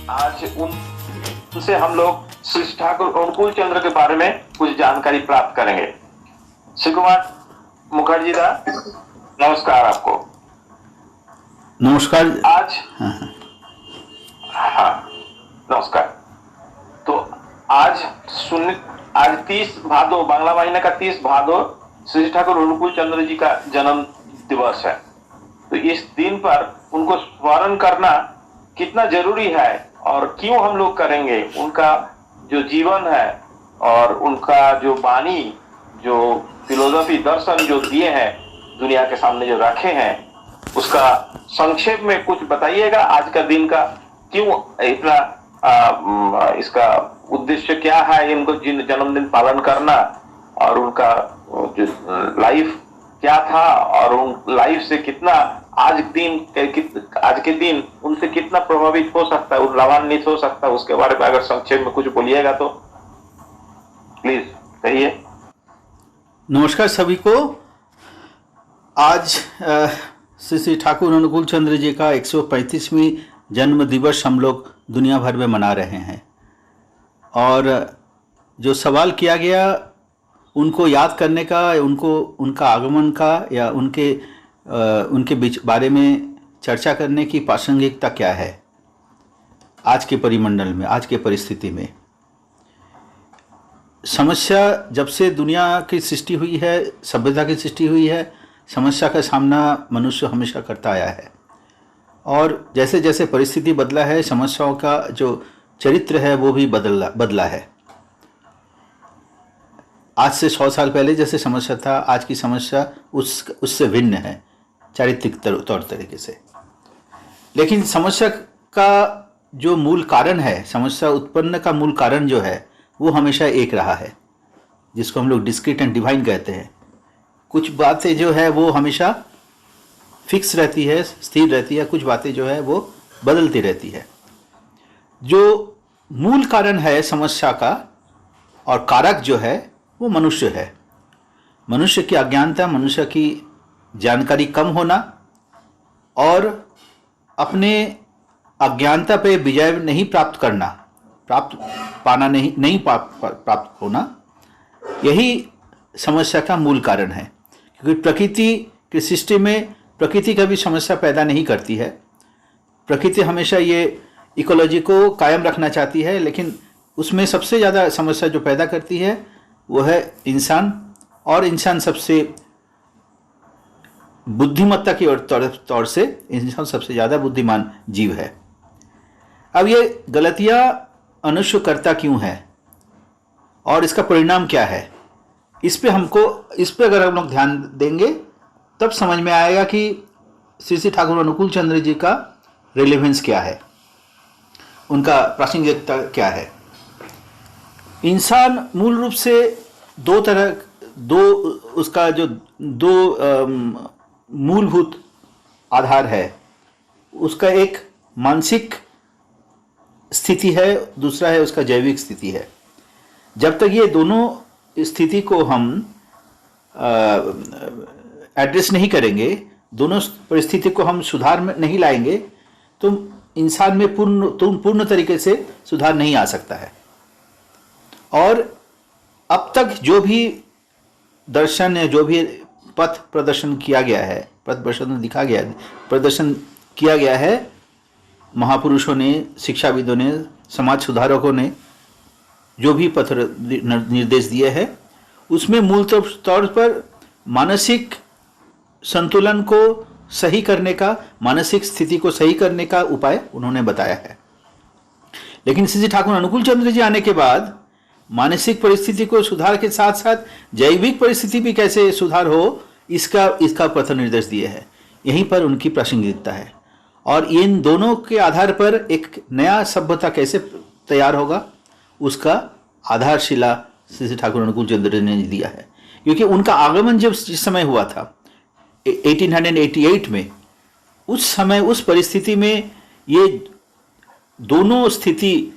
आज उनसे हम लोग श्री ठाकुर अनुकूल चंद्र के बारे में कुछ जानकारी प्राप्त करेंगे। श्री कुमार मुखर्जी दा, नमस्कार आपको। नमस्कार। आज हाँ नमस्कार। तो आज 30 भादो, बांग्ला महीने का 30 भादो श्री ठाकुर अनुकूल चंद्र जी का जन्म दिवस है। तो इस दिन पर उनको स्मरण करना कितना जरूरी है और क्यों हम लोग करेंगे, उनका जो जीवन है और उनका जो वाणी, जो फिलोसफी, दर्शन जो दिए हैं, दुनिया के सामने जो रखे हैं, उसका संक्षेप में कुछ बताइएगा। आज का दिन का क्यों इतना इसका उद्देश्य क्या है, इनको जन्मदिन पालन करना, और उनका जो लाइफ क्या था और उन लाइफ से कितना आज के दिन उनसे कितना प्रभावित हो सकता है, लाभान्वित हो सकता है, उसके बारे में अगर संक्षेप में कुछ बोलिएगा तो प्लीज कहिए। नमस्कार सभी को। आज श्री ठाकुर अनुकूल चंद्र जी का 135वीं जन्म दिवस हम लोग दुनिया भर में मना रहे हैं, और जो सवाल किया गया उनको याद करने का, उनका आगमन का या उनके बारे में चर्चा करने की प्रासंगिकता क्या है आज के परिमंडल में, आज के परिस्थिति में। समस्या जब से दुनिया की सृष्टि हुई है, सभ्यता की सृष्टि हुई है, समस्या का सामना मनुष्य हमेशा करता आया है, और जैसे जैसे परिस्थिति बदला है, समस्याओं का जो चरित्र है वो भी बदला है। आज से 100 साल पहले जैसे समस्या था, आज की समस्या उससे भिन्न है चारित्रिक तौर तरीके से। लेकिन समस्या का जो मूल कारण है, समस्या उत्पन्न का मूल कारण जो है वो हमेशा एक रहा है, जिसको हम लोग डिस्क्रीट एंड डिवाइन कहते हैं। कुछ बातें जो है वो हमेशा फिक्स रहती है, स्थिर रहती है, कुछ बातें जो है वो बदलती रहती है। जो मूल कारण है समस्या का और कारक जो है वो मनुष्य है। मनुष्य की अज्ञानता, मनुष्य की जानकारी कम होना और अपने अज्ञानता पे विजय नहीं प्राप्त करना, प्राप्त होना, यही समस्या का मूल कारण है। क्योंकि प्रकृति की सृष्टि में प्रकृति कभी समस्या पैदा नहीं करती है। प्रकृति हमेशा ये इकोलॉजी को कायम रखना चाहती है, लेकिन उसमें सबसे ज़्यादा समस्या जो पैदा करती है वो है इंसान, और इंसान सबसे बुद्धिमत्ता की तौर से इंसान सबसे ज़्यादा बुद्धिमान जीव है। अब ये गलतियाँ मनुष्य करता क्यों है और इसका परिणाम क्या है, इस पे अगर हम लोग ध्यान देंगे तब समझ में आएगा कि श्री ठाकुर अनुकूल चंद्र जी का रिलेवेंस क्या है, उनका प्रासंगिकता क्या है। इंसान मूल रूप से उसका जो दो मूलभूत आधार है, उसका एक मानसिक स्थिति है, दूसरा है उसका जैविक स्थिति है। जब तक ये दोनों स्थिति को हम एड्रेस नहीं करेंगे, दोनों परिस्थिति को हम सुधार में नहीं लाएंगे, तो इंसान में पूर्ण तरीके से सुधार नहीं आ सकता है। और अब तक जो भी दर्शन है, जो भी पथ प्रदर्शन किया गया है, प्रदर्शन किया गया है, महापुरुषों ने, शिक्षाविदों ने, समाज सुधारकों ने जो भी पथ निर्देश दिए हैं, उसमें मूल तौर पर मानसिक संतुलन को सही करने का, मानसिक स्थिति को सही करने का उपाय उन्होंने बताया है। लेकिन श्री ठाकुर अनुकूल चंद्र जी आने के बाद मानसिक परिस्थिति को सुधार के साथ साथ जैविक परिस्थिति भी कैसे सुधार हो, इसका पथ निर्देश दिए हैं। यहीं पर उनकी प्रासंगिकता है, और इन दोनों के आधार पर एक नया सभ्यता कैसे तैयार होगा, उसका आधारशिला श्री ठाकुर अनुकूल चंद्र ने दिया है। क्योंकि उनका आगमन जब जिस समय हुआ था 1888 में, उस समय उस परिस्थिति में ये दोनों स्थिति,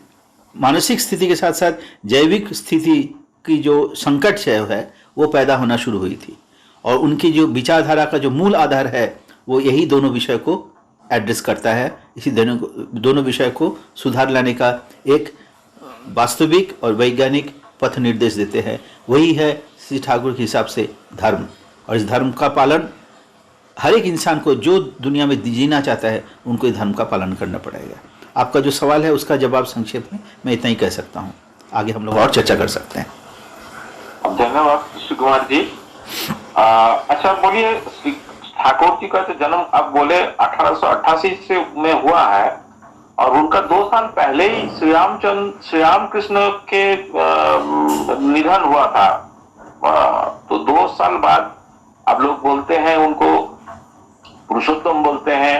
मानसिक स्थिति के साथ साथ जैविक स्थिति की जो संकट है वो पैदा होना शुरू हुई थी। और उनकी जो विचारधारा का जो मूल आधार है वो यही दोनों विषय को एड्रेस करता है। इसी दोनों विषय को सुधार लाने का एक वास्तविक और वैज्ञानिक पथ निर्देश देते हैं। वही है श्री ठाकुर के हिसाब से धर्म। और इस धर्म का पालन हर एक इंसान को जो दुनिया में जीना चाहता है उनको इस धर्म का पालन करना पड़ेगा। आपका जो सवाल है उसका जवाब संक्षेप में मैं इतना ही कह सकता हूँ। आगे हम लोग और चर्चा कर सकते हैं। धन्यवाद श्री कुमार जी। अच्छा बोलिए, ठाकुर जी का जो जन्म आप बोले 1888 से में हुआ है और उनका 2 साल पहले ही श्री राम कृष्ण के निधन हुआ था। तो 2 साल बाद अब लोग बोलते हैं उनको पुरुषोत्तम बोलते हैं,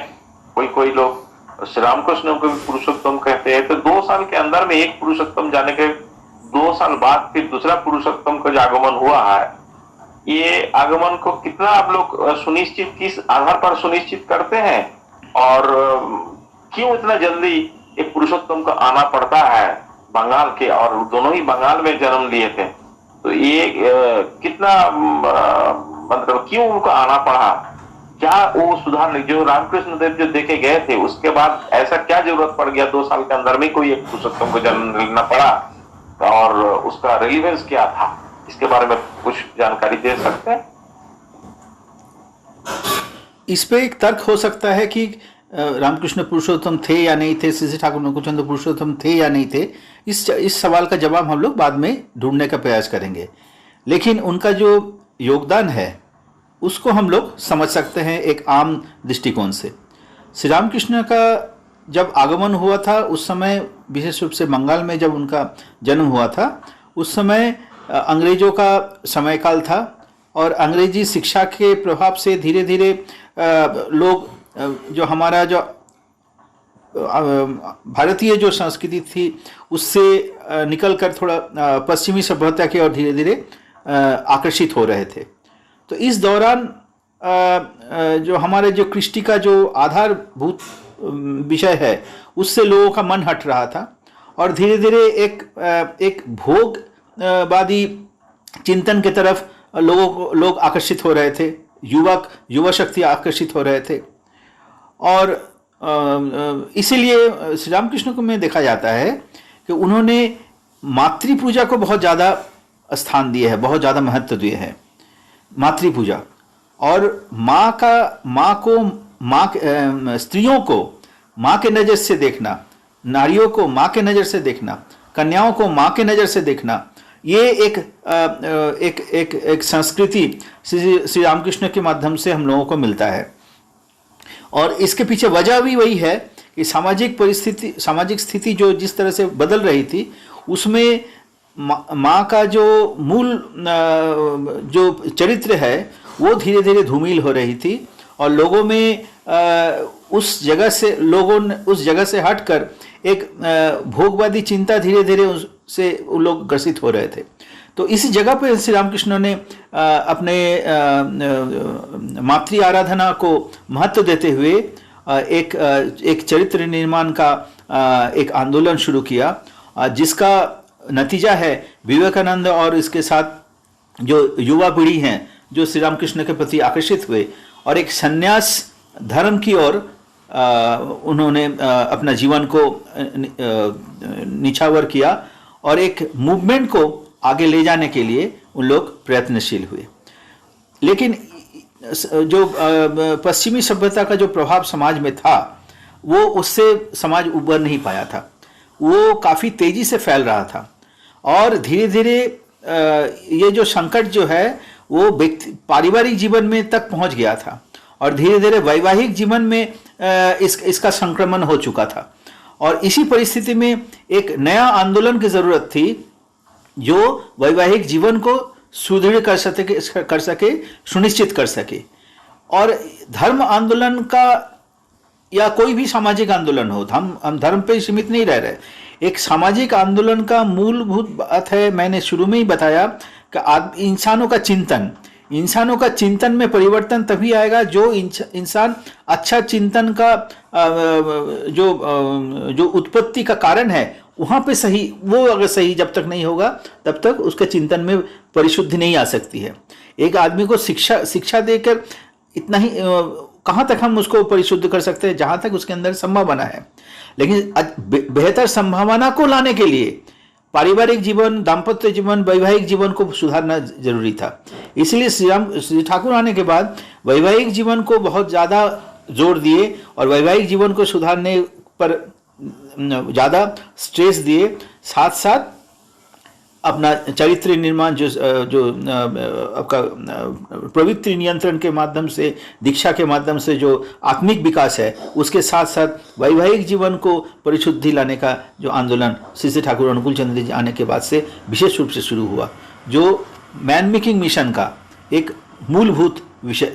कोई लोग श्री रामकृष्ण को भी पुरुषोत्तम कहते हैं। तो 2 साल के अंदर में एक पुरुषोत्तम जाने के 2 साल बाद फिर दूसरा पुरुषोत्तम का जो आगमन हुआ है, ये आगमन को कितना आप लोग सुनिश्चित, किस आधार पर सुनिश्चित करते हैं और क्यों इतना जल्दी एक पुरुषोत्तम को आना पड़ता है बंगाल के, और दोनों ही बंगाल में जन्म लिए थे। तो ये कितना मतलब क्यों उनको आना पड़ा? क्या वो सुधार जो रामकृष्ण देव जो देखे गए थे उसके बाद ऐसा क्या जरूरत पड़ गया 2 साल के अंदर में कोई एक पुरुषोत्तम को जन्म लेना पड़ा, और उसका रेलिवेंस क्या था? इसके बारे में कुछ जानकारी दे सकते हैं? इस पे एक तर्क हो सकता है कि रामकृष्ण पुरुषोत्तम थे या नहीं थे, श्री ठाकुर नकुलचंद्र पुरुषोत्तम थे या नहीं थे। इस सवाल का जवाब हम लोग बाद में ढूंढने का प्रयास करेंगे। लेकिन उनका जो योगदान है उसको हम लोग समझ सकते हैं एक आम दृष्टिकोण से। श्री रामकृष्ण का जब आगमन हुआ था उस समय, विशेष रूप से बंगाल में जब उनका जन्म हुआ था, उस समय अंग्रेजों का समयकाल था और अंग्रेजी शिक्षा के प्रभाव से धीरे धीरे लोग जो हमारा जो भारतीय जो संस्कृति थी उससे निकलकर थोड़ा पश्चिमी सभ्यता की ओर धीरे धीरे आकर्षित हो रहे थे। तो इस दौरान जो हमारे जो कृष्टि का जो आधारभूत विषय है उससे लोगों का मन हट रहा था और धीरे धीरे एक भोगवादी चिंतन की तरफ लोग आकर्षित हो रहे थे, युवा शक्ति आकर्षित हो रहे थे। और इसीलिए श्री रामकृष्ण को में देखा जाता है कि उन्होंने मातृ पूजा को बहुत ज़्यादा स्थान दिए है, बहुत ज़्यादा महत्व दिए है मातृ पूजा। और स्त्रियों को माँ के नज़र से देखना, नारियों को माँ के नज़र से देखना, कन्याओं को माँ के नज़र से देखना, ये एक संस्कृति श्री रामकृष्ण के माध्यम से हम लोगों को मिलता है। और इसके पीछे वजह भी वही है कि सामाजिक स्थिति जो जिस तरह से बदल रही थी उसमें माँ का जो मूल जो चरित्र है वो धीरे धीरे धूमिल हो रही थी और लोगों में उस जगह से हटकर एक भोगवादी चिंता धीरे धीरे उससे लोग ग्रसित हो रहे थे। तो इसी जगह पर श्री रामकृष्ण ने अपने मातृ आराधना को महत्व देते हुए एक चरित्र निर्माण का एक आंदोलन शुरू किया, जिसका नतीजा है विवेकानंद और इसके साथ जो युवा पीढ़ी हैं जो श्री रामकृष्ण के प्रति आकर्षित हुए और एक संन्यास धर्म की ओर उन्होंने अपना जीवन को निछावर किया और एक मूवमेंट को आगे ले जाने के लिए उन लोग प्रयत्नशील हुए। लेकिन जो पश्चिमी सभ्यता का जो प्रभाव समाज में था वो उससे समाज उबर नहीं पाया था, वो काफ़ी तेज़ी से फैल रहा था और धीरे धीरे ये जो संकट जो है वो पारिवारिक जीवन में तक पहुंच गया था और धीरे धीरे वैवाहिक जीवन में इसका संक्रमण हो चुका था। और इसी परिस्थिति में एक नया आंदोलन की ज़रूरत थी जो वैवाहिक जीवन को सुदृढ़ कर सके, सुनिश्चित कर सके। और धर्म आंदोलन का या कोई भी सामाजिक आंदोलन हो, हम धर्म पे सीमित नहीं रह रहे, एक सामाजिक आंदोलन का मूलभूत बात है, मैंने शुरू में ही बताया कि इंसानों का चिंतन, इंसानों का चिंतन में परिवर्तन तभी आएगा जो इंसान अच्छा चिंतन का जो उत्पत्ति का कारण है वहाँ पे सही, वो अगर सही जब तक नहीं होगा तब तक उसके चिंतन में परिशुद्धि नहीं आ सकती है। एक आदमी को शिक्षा देकर इतना ही कहाँ तक हम उसको परिशुद्ध कर सकते हैं, जहाँ तक उसके अंदर संभावना है। लेकिन बेहतर संभावना को लाने के लिए पारिवारिक जीवन, दाम्पत्य जीवन, वैवाहिक जीवन को सुधारना जरूरी था। इसलिए श्री ठाकुर आने के बाद वैवाहिक जीवन को बहुत ज़्यादा जोर दिए और वैवाहिक जीवन को सुधारने पर ज़्यादा स्ट्रेस दिए, साथ साथ अपना चरित्र निर्माण जो आपका प्रवृत्ति नियंत्रण के माध्यम से, दीक्षा के माध्यम से जो आत्मिक विकास है, उसके साथ साथ वैवाहिक जीवन को परिशुद्धि लाने का जो आंदोलन श्री ठाकुर अनुकूल चंद्र जी आने के बाद से विशेष रूप से शुरू हुआ, जो मैन मेकिंग मिशन का एक मूलभूत विषय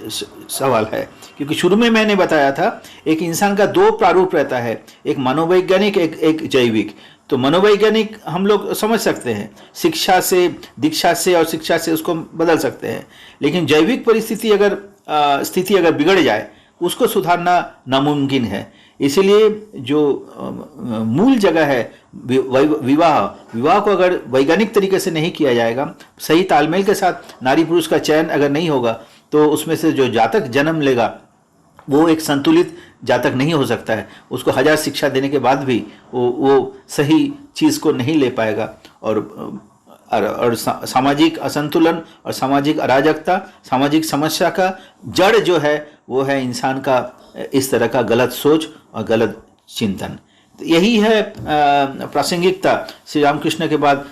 सवाल है। क्योंकि शुरू में मैंने बताया था एक इंसान का दो प्रारूप रहता है, एक मनोवैज्ञानिक, एक जैविक। तो मनोवैज्ञानिक हम लोग समझ सकते हैं, शिक्षा से, दीक्षा से और शिक्षा से उसको बदल सकते हैं। लेकिन जैविक परिस्थिति स्थिति अगर बिगड़ जाए उसको सुधारना नामुमकिन है। इसीलिए जो मूल जगह है विवाह को अगर वैज्ञानिक तरीके से नहीं किया जाएगा, सही तालमेल के साथ नारी पुरुष का चयन अगर नहीं होगा, तो उसमें से जो जातक जन्म लेगा वो एक संतुलित जातक नहीं हो सकता है। उसको 1000 शिक्षा देने के बाद भी वो सही चीज़ को नहीं ले पाएगा। और सामाजिक असंतुलन और सामाजिक अराजकता, सामाजिक समस्या का जड़ जो है वो है इंसान का इस तरह का गलत सोच और गलत चिंतन। तो यही है प्रासंगिकता श्री रामकृष्ण के बाद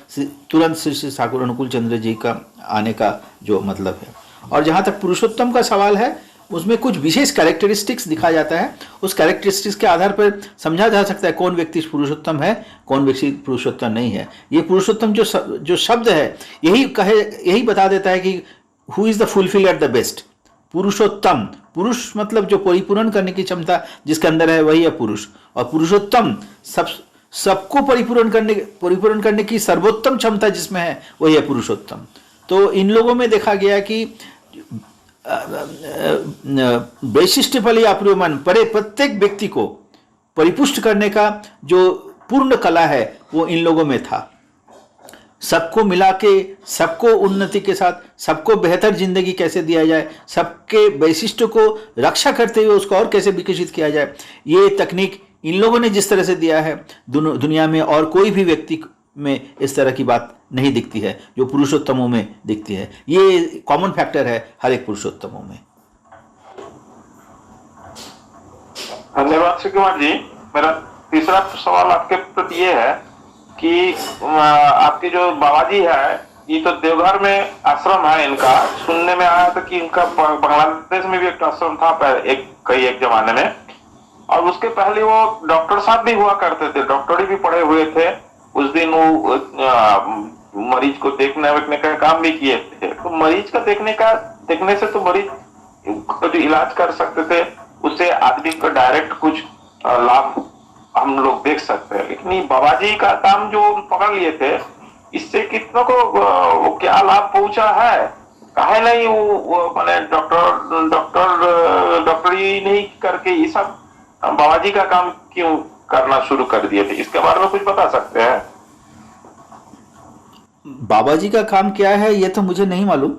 तुरंत श्री ठाकुर अनुकूल चंद्र जी का आने का जो मतलब है। और जहाँ तक पुरुषोत्तम का सवाल है, उसमें कुछ विशेष कैरेक्टरिस्टिक्स दिखा जाता है। उस कैरेक्टरिस्टिक्स के आधार पर समझा जा सकता है कौन व्यक्ति पुरुषोत्तम है, कौन व्यक्ति पुरुषोत्तम नहीं है। ये पुरुषोत्तम जो शब्द है यही बता देता है कि who is the fulfiller the best. पुरुषोत्तम, पुरुष मतलब जो परिपूर्ण करने की क्षमता जिसके अंदर है वही है पुरुष। और पुरुषोत्तम सबको परिपूर्ण करने की सर्वोत्तम क्षमता जिसमें है वही है पुरुषोत्तम। तो इन लोगों में देखा गया कि वैशिष्ट्य फली अप्रियमान प्रत्येक व्यक्ति को परिपुष्ट करने का जो पूर्ण कला है वो इन लोगों में था। सबको मिला के, सबको उन्नति के साथ, सबको बेहतर जिंदगी कैसे दिया जाए, सबके वैशिष्ट्य को रक्षा करते हुए उसको और कैसे विकसित किया जाए, ये तकनीक इन लोगों ने जिस तरह से दिया है दुनिया में और कोई भी व्यक्ति में इस तरह की बात नहीं दिखती है जो पुरुषोत्तमों में दिखती है। ये कॉमन फैक्टर है हर एक पुरुषोत्तमों में। धन्यवाद श्री कुमार जी। मेरा तीसरा सवाल आपके प्रति ये है कि आपके जो बाबा जी है, ये तो देवघर में आश्रम है इनका। सुनने में आया था कि इनका बांग्लादेश में भी एक आश्रम था एक जमाने में, और उसके पहले वो डॉक्टर साहब भी हुआ करते थे, डॉक्टरी भी पढ़े हुए थे। उस दिन वो मरीज को देखने का काम भी किए थे। तो मरीज का देखने से तो मरीज को जो इलाज कर सकते थे उससे आदमी को डायरेक्ट कुछ लाभ हम लोग देख सकते हैं। लेकिन ये बाबा जी का काम जो पकड़ लिए थे, इससे कितनों को क्या लाभ पहुंचा है? काहे नहीं वो मैंने डॉक्टरी नहीं करके ये सब बाबा जी का काम क्यों करना शुरू कर दिए थे? इसके बारे में कुछ बता सकते हैं? बाबा जी का काम क्या है ये तो मुझे नहीं मालूम,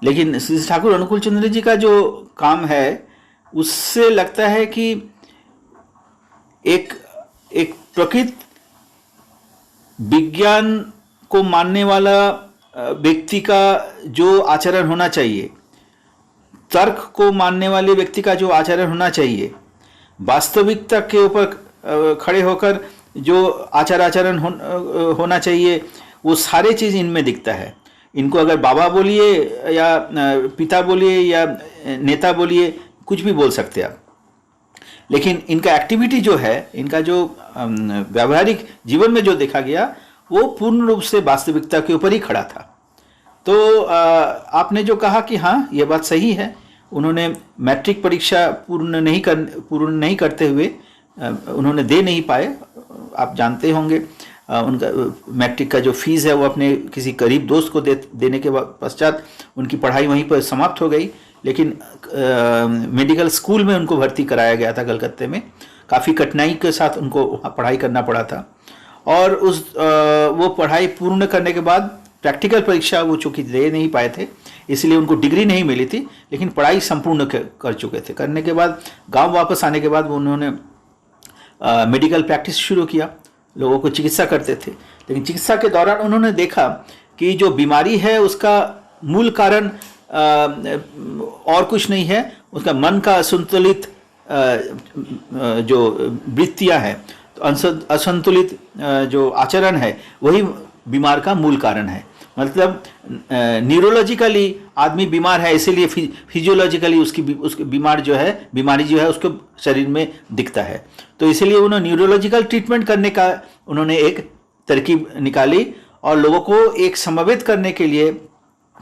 लेकिन श्री ठाकुर अनुकूल चंद्र जी का जो काम है उससे लगता है कि एक प्रकृत विज्ञान को मानने वाला व्यक्ति का जो आचरण होना चाहिए, तर्क को मानने वाले व्यक्ति का जो आचरण होना चाहिए, वास्तविकता के ऊपर खड़े होकर जो आचरण होना चाहिए, वो सारे चीज़ इनमें दिखता है। इनको अगर बाबा बोलिए या पिता बोलिए या नेता बोलिए, कुछ भी बोल सकते हैं आप, लेकिन इनका एक्टिविटी जो है, इनका जो व्यावहारिक जीवन में जो देखा गया वो पूर्ण रूप से वास्तविकता के ऊपर ही खड़ा था। तो आपने जो कहा कि हाँ ये बात सही है, उन्होंने मैट्रिक परीक्षा पूर्ण नहीं करते हुए उन्होंने दे नहीं पाए, आप जानते होंगे। उनका मैट्रिक का जो फीस है वो अपने किसी करीब दोस्त को देने के पश्चात उनकी पढ़ाई वहीं पर समाप्त हो गई। लेकिन मेडिकल स्कूल में उनको भर्ती कराया गया था कलकत्ते में। काफ़ी कठिनाई के साथ उनको पढ़ाई करना पड़ा था और वो पढ़ाई पूर्ण करने के बाद प्रैक्टिकल परीक्षा वो चूँकि दे नहीं पाए थे, इसलिए उनको डिग्री नहीं मिली थी, लेकिन पढ़ाई संपूर्ण कर चुके थे। करने के बाद गांव वापस आने के बाद उन्होंने मेडिकल प्रैक्टिस शुरू किया, लोगों को चिकित्सा करते थे। लेकिन चिकित्सा के दौरान उन्होंने देखा कि जो बीमारी है उसका मूल कारण और कुछ नहीं है, उसका मन का असंतुलित जो वृत्तियाँ हैं, तो असंतुलित जो आचरण है वही बीमार का मूल कारण है। मतलब न्यूरोलॉजिकली आदमी बीमार है, इसीलिए फिजियोलॉजिकली उसकी बीमारी जो है उसको शरीर में दिखता है। तो इसीलिए उन्होंने न्यूरोलॉजिकल ट्रीटमेंट करने का उन्होंने एक तरकीब निकाली और लोगों को एक समवेत करने के लिए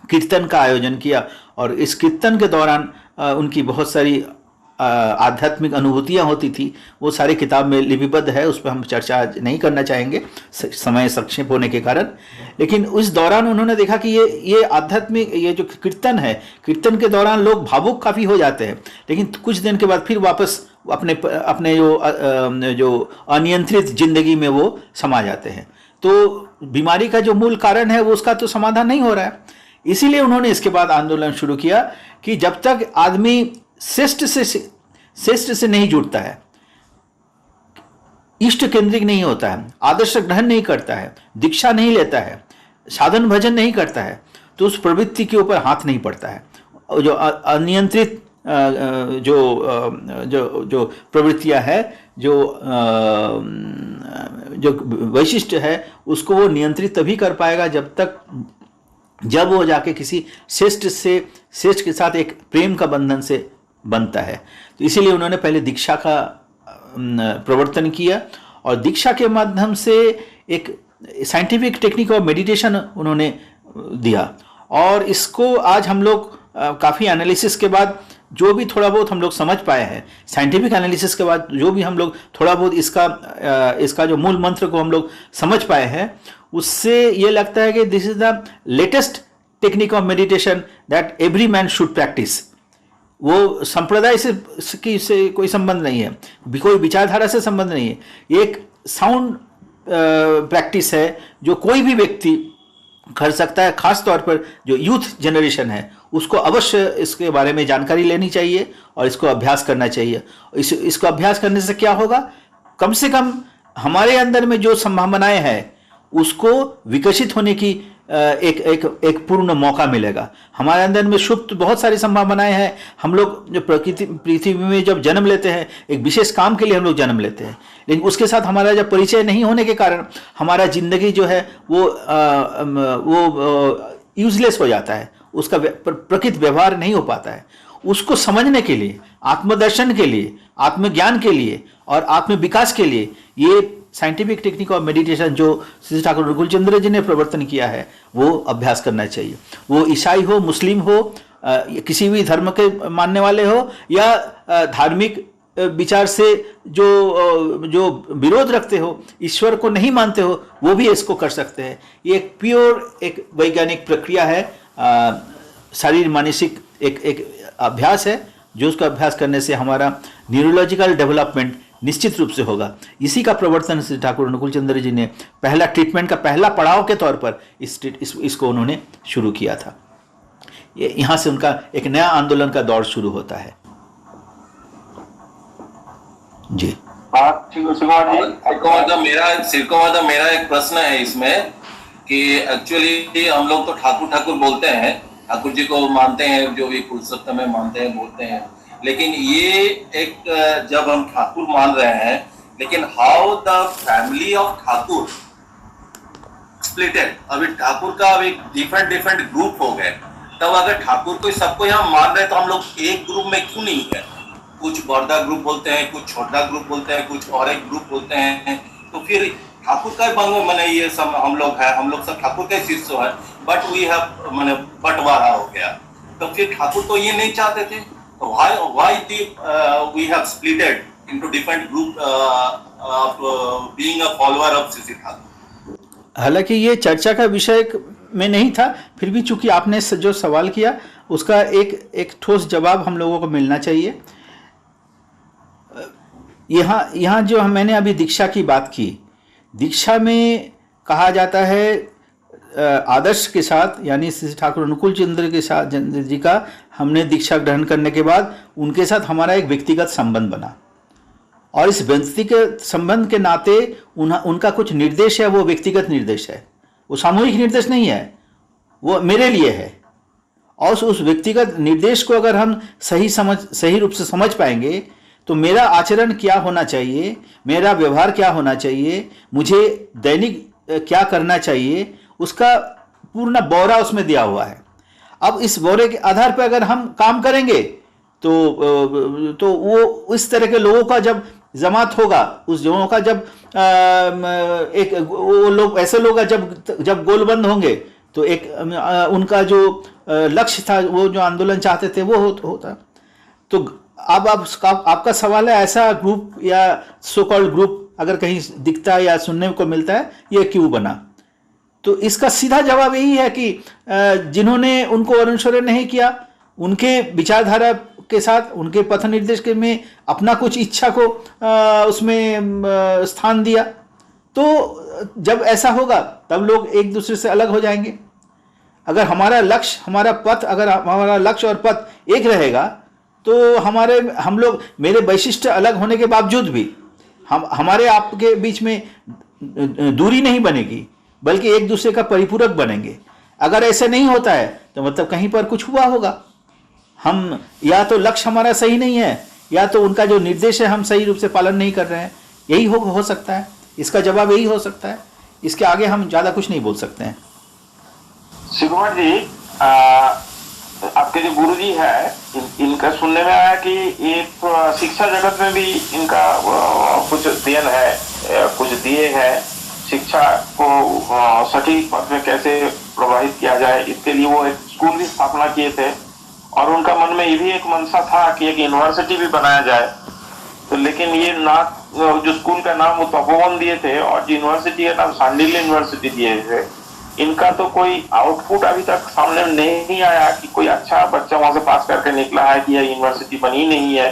कीर्तन का आयोजन किया। और इस कीर्तन के दौरान उनकी बहुत सारी आध्यात्मिक अनुभूतियाँ होती थी, वो सारी किताब में लिपिबद्ध है, उस पर हम चर्चा आज नहीं करना चाहेंगे समय संक्षेप होने के कारण। लेकिन उस दौरान उन्होंने देखा कि ये आध्यात्मिक ये जो कीर्तन है, कीर्तन के दौरान लोग भावुक काफ़ी हो जाते हैं, लेकिन कुछ दिन के बाद फिर वापस अपने जो अनियंत्रित जिंदगी में वो समा जाते हैं। तो बीमारी का जो मूल कारण है वो उसका तो समाधान नहीं हो रहा है। इसीलिए उन्होंने इसके बाद आंदोलन शुरू किया कि जब तक आदमी श्रेष्ठ से नहीं जुड़ता है, इष्ट केंद्रिक नहीं होता है, आदर्श ग्रहण नहीं करता है, दीक्षा नहीं लेता है, साधन भजन नहीं करता है, तो उस प्रवृत्ति के ऊपर हाथ नहीं पड़ता है। जो अनियंत्रित जो प्रवृत्तियां है, जो वैशिष्ट है, उसको वो नियंत्रित तभी कर पाएगा जब वो जाके किसी श्रेष्ठ के साथ एक प्रेम का बंधन से बनता है। तो इसीलिए उन्होंने पहले दीक्षा का प्रवर्तन किया और दीक्षा के माध्यम से एक साइंटिफिक टेक्निक ऑफ मेडिटेशन उन्होंने दिया। और इसको आज हम लोग काफ़ी एनालिसिस के बाद जो भी थोड़ा बहुत हम लोग समझ पाए हैं, साइंटिफिक एनालिसिस के बाद जो भी हम लोग थोड़ा बहुत इसका जो मूल मंत्र को हम लोग समझ पाए हैं, उससे ये लगता है कि this is the latest technique of meditation that every man should practice. वो संप्रदाय से कोई संबंध नहीं है, कोई विचारधारा से संबंध नहीं है, एक साउंड प्रैक्टिस है जो कोई भी व्यक्ति कर सकता है। खास तौर पर जो यूथ जनरेशन है उसको अवश्य इसके बारे में जानकारी लेनी चाहिए और इसको अभ्यास करना चाहिए। इसको अभ्यास करने से क्या होगा, कम से कम हमारे अंदर में जो संभावनाएं हैं उसको विकसित होने की एक पूर्ण मौका मिलेगा। हमारे अंदर में सुप्त बहुत सारी संभावनाएं हैं। हम लोग जो पृथ्वी में जब जन्म लेते हैं, एक विशेष काम के लिए हम लोग जन्म लेते हैं, लेकिन उसके साथ हमारा जब परिचय नहीं होने के कारण हमारा जिंदगी जो है वो यूजलेस हो जाता है, उसका प्रकृत व्यवहार नहीं हो पाता है। उसको समझने के लिए, आत्मदर्शन के लिए, आत्मज्ञान के लिए और आत्म विकास के लिए ये साइंटिफिक टेक्निक ऑफ मेडिटेशन जो श्री ठाकुर अनुकूल चंद्र जी ने प्रवर्तन किया है वो अभ्यास करना चाहिए। वो ईसाई हो, मुस्लिम हो, किसी भी धर्म के मानने वाले हो या धार्मिक विचार से जो विरोध रखते हो, ईश्वर को नहीं मानते हो, वो भी इसको कर सकते हैं। ये एक प्योर एक वैज्ञानिक प्रक्रिया है, शारीरिक मानसिक एक अभ्यास है जो उसका अभ्यास करने से हमारा न्यूरोलॉजिकल डेवलपमेंट निश्चित रूप से होगा। इसी का प्रवर्तन श्री ठाकुर अनुकूल चंद्र जी ने पहला ट्रीटमेंट का पहला पड़ाव के तौर पर इसको उन्होंने शुरू किया था। यहाँ से उनका एक नया आंदोलन का दौर शुरू होता है। जी मेरा एक प्रश्न है इसमें कि एक्चुअली हम लोग तो ठाकुर बोलते हैं, ठाकुर जी को मानते हैं, जो भी पुरुषोत्तम में मानते हैं, बोलते हैं, लेकिन ये एक जब हम ठाकुर मान रहे हैं, लेकिन how the family of Thakur splitted, अभी ठाकुर का अभी डिफरेंट ग्रुप हो गए। तब अगर ठाकुर को सबको यहाँ मान रहे तो हम लोग एक ग्रुप में क्यों नहीं है? कुछ बड़ा ग्रुप बोलते हैं, कुछ छोटा ग्रुप बोलते हैं, कुछ और एक ग्रुप बोलते हैं। तो फिर ठाकुर का बंग मैंने ये सब हम लोग सब ठाकुर के शिष्य हैं, बट वी हैव मैंने बंटवारा हो गया। तो फिर ठाकुर तो ये नहीं चाहते थे, तो why we have splitted into different group of being a follower of Sri Thakur? हालांकि ये चर्चा का विषय में नहीं था, फिर भी चूंकि आपने जो सवाल किया उसका एक ठोस जवाब हम लोगों को मिलना चाहिए। यहाँ जो मैंने अभी दीक्षा की बात की, दीक्षा में कहा जाता है आदर्श के साथ, यानी श्री ठाकुर अनुकूल चंद्र के साथ चंद्र जी का हमने दीक्षा ग्रहण करने के बाद उनके साथ हमारा एक व्यक्तिगत संबंध बना, और इस व्यक्तिगत संबंध के नाते उनका कुछ निर्देश है, वो व्यक्तिगत निर्देश है, वो सामूहिक निर्देश नहीं है, वो मेरे लिए है। और उस व्यक्तिगत निर्देश को अगर हम सही रूप से समझ पाएंगे तो मेरा आचरण क्या होना चाहिए, मेरा व्यवहार क्या होना चाहिए, मुझे दैनिक क्या करना चाहिए, उसका पूर्ण ब्यौरा उसमें दिया हुआ है। अब इस ब्यौरे के आधार पर अगर हम काम करेंगे तो वो इस तरह के लोगों का जब जमात होगा, उस लोगों का जब वो लोग ऐसे लोग जब गोलबंद होंगे तो एक उनका जो लक्ष्य था, वो जो आंदोलन चाहते थे वो होता। तो अब आपका सवाल है ऐसा ग्रुप या सो कॉल्ड ग्रुप अगर कहीं दिखता है या सुनने को मिलता है, ये क्यों बना? तो इसका सीधा जवाब यही है कि जिन्होंने उनको अनुसरण नहीं किया, उनके विचारधारा के साथ, उनके पथ निर्देश के में अपना कुछ इच्छा को उसमें स्थान दिया, तो जब ऐसा होगा तब लोग एक दूसरे से अलग हो जाएंगे। अगर हमारा लक्ष्य और पथ एक रहेगा तो हम लोग मेरे वैशिष्ट्य अलग होने के बावजूद भी हमारे आपके बीच में दूरी नहीं बनेगी, बल्कि एक दूसरे का परिपूरक बनेंगे। अगर ऐसे नहीं होता है तो मतलब कहीं पर कुछ हुआ होगा, हम या तो लक्ष्य हमारा सही नहीं है, या तो उनका जो निर्देश है हम सही रूप से पालन नहीं कर रहे हैं। यही हो सकता है, इसका जवाब यही हो सकता है। इसके आगे हम ज्यादा कुछ नहीं बोल सकते हैं। शिव कुमार जी, आपके जो गुरु जी है, इनका सुनने में आया कि एक शिक्षा जगत में भी इनका कुछ देन है, कुछ दिए है, शिक्षा को सटीक पथ में कैसे प्रवाहित किया जाए, इसके लिए वो एक स्कूल की स्थापना किए थे, और उनका मन में ये भी एक मंशा था कि एक यूनिवर्सिटी भी बनाया जाए। तो लेकिन ये जो स्कूल का नाम वो तपोवन दिए थे, और जो यूनिवर्सिटी का नाम सांडिल्य यूनिवर्सिटी दिए थे। इनका तो कोई आउटपुट अभी तक सामने नहीं आया कि कोई अच्छा बच्चा वहां से पास करके निकला है कि यह यूनिवर्सिटी बनी नहीं है।